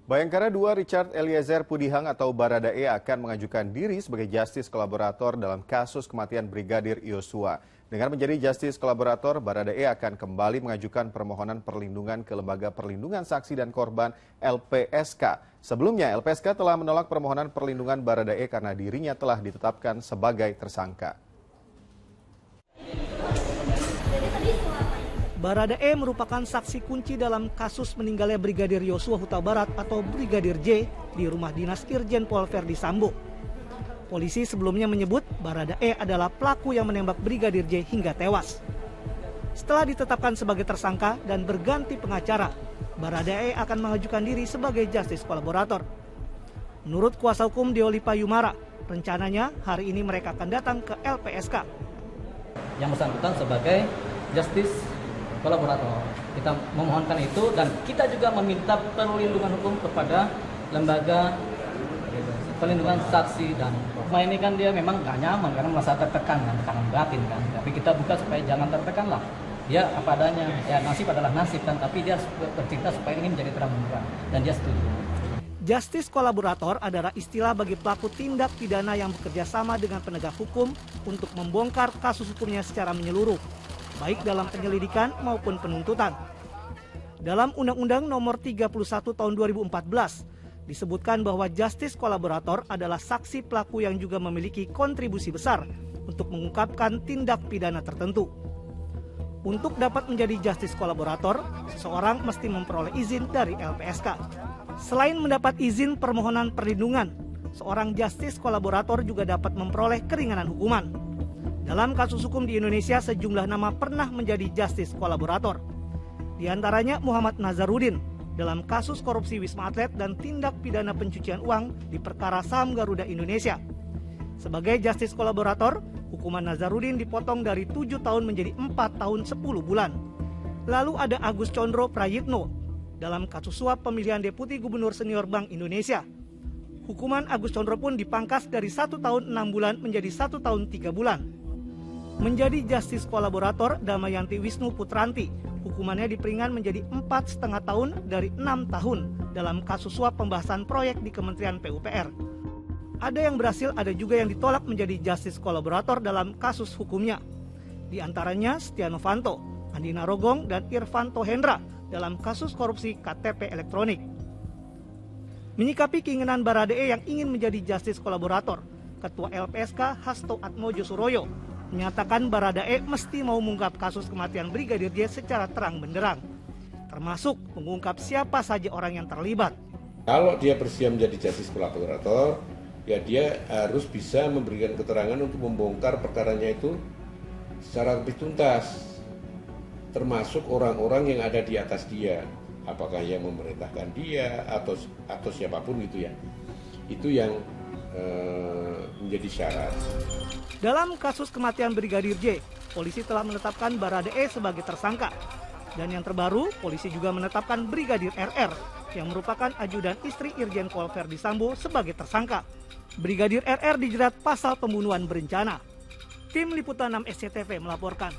Bayangkara II Richard Eliezer Pudihang atau Baradae akan mengajukan diri sebagai justice kolaborator dalam kasus kematian Brigadir Yosua. Dengan menjadi justice kolaborator, Baradae akan kembali mengajukan permohonan perlindungan ke Lembaga Perlindungan Saksi dan Korban (LPSK). Sebelumnya, LPSK telah menolak permohonan perlindungan Baradae karena dirinya telah ditetapkan sebagai tersangka. Baradae merupakan saksi kunci dalam kasus meninggalnya Brigadir Yosua Huta Barat atau Brigadir J di rumah dinas Irjen Pol Verdi Sambo. Polisi sebelumnya menyebut Baradae adalah pelaku yang menembak Brigadir J hingga tewas. Setelah ditetapkan sebagai tersangka dan berganti pengacara, Baradae akan mengajukan diri sebagai justice kolaborator. Menurut kuasa hukum Deoli Payumara, rencananya hari ini mereka akan datang ke LPSK. Yang bersangkutan sebagai justice kolaborator. Kita memohonkan itu dan kita juga meminta perlindungan hukum kepada lembaga perlindungan saksi dan ini kan dia memang gak nyaman karena merasa tertekan kan, tekanan batin kan. Tapi kita buka supaya jangan tertekan lah. Dia apa adanya, ya nasib adalah nasib kan, tapi dia bercerita supaya ini menjadi terang benderang dan dia setuju. Justice kolaborator adalah istilah bagi pelaku tindak pidana yang bekerja sama dengan penegak hukum untuk membongkar kasus hukumnya secara menyeluruh, baik dalam penyelidikan maupun penuntutan. Dalam Undang-Undang Nomor 31 Tahun 2014 disebutkan bahwa justice kolaborator adalah saksi pelaku yang juga memiliki kontribusi besar untuk mengungkapkan tindak pidana tertentu. Untuk dapat menjadi justice kolaborator, seseorang mesti memperoleh izin dari LPSK. Selain mendapat izin permohonan perlindungan, seorang justice kolaborator juga dapat memperoleh keringanan hukuman. Dalam kasus hukum di Indonesia, sejumlah nama pernah menjadi justice kolaborator. Di antaranya Muhammad Nazarudin dalam kasus korupsi Wisma Atlet dan tindak pidana pencucian uang di perkara saham Garuda Indonesia. Sebagai justice kolaborator, hukuman Nazarudin dipotong dari 7 tahun menjadi 4 tahun 10 bulan. Lalu ada Agus Condro Prayitno dalam kasus suap pemilihan Deputi Gubernur Senior Bank Indonesia. Hukuman Agus Condro pun dipangkas dari 1 tahun 6 bulan menjadi 1 tahun 3 bulan. Menjadi justice kolaborator Damayanti Wisnu Putranti, hukumannya diperingan menjadi 4,5 tahun dari 6 tahun dalam kasus suap pembahasan proyek di Kementerian PUPR. Ada yang berhasil, ada juga yang ditolak menjadi justice kolaborator dalam kasus hukumnya. Di antaranya Setia Novanto, Andi Narogong, dan Irvanto Hendra dalam kasus korupsi KTP elektronik. Menyikapi keinginan Baradae yang ingin menjadi justice kolaborator, Ketua LPSK Hasto Atmojo Suroyo menyatakan Baradae mesti mau mengungkap kasus kematian Brigadir J secara terang benderang, termasuk mengungkap siapa saja orang yang terlibat. Kalau dia bersedia menjadi justice kolaborator, ya dia harus bisa memberikan keterangan untuk membongkar perkaranya itu secara lebih tuntas, termasuk orang-orang yang ada di atas dia, apakah yang memerintahkan dia atau siapapun gitu ya. Itu yang menjadi syarat. Dalam kasus kematian Brigadir J, polisi telah menetapkan Baradae sebagai tersangka. Dan yang terbaru, polisi juga menetapkan Brigadir RR yang merupakan ajudan istri Irjen Pol Verdi Sambo sebagai tersangka. Brigadir RR dijerat pasal pembunuhan berencana. Tim Liputan 6 SCTV melaporkan.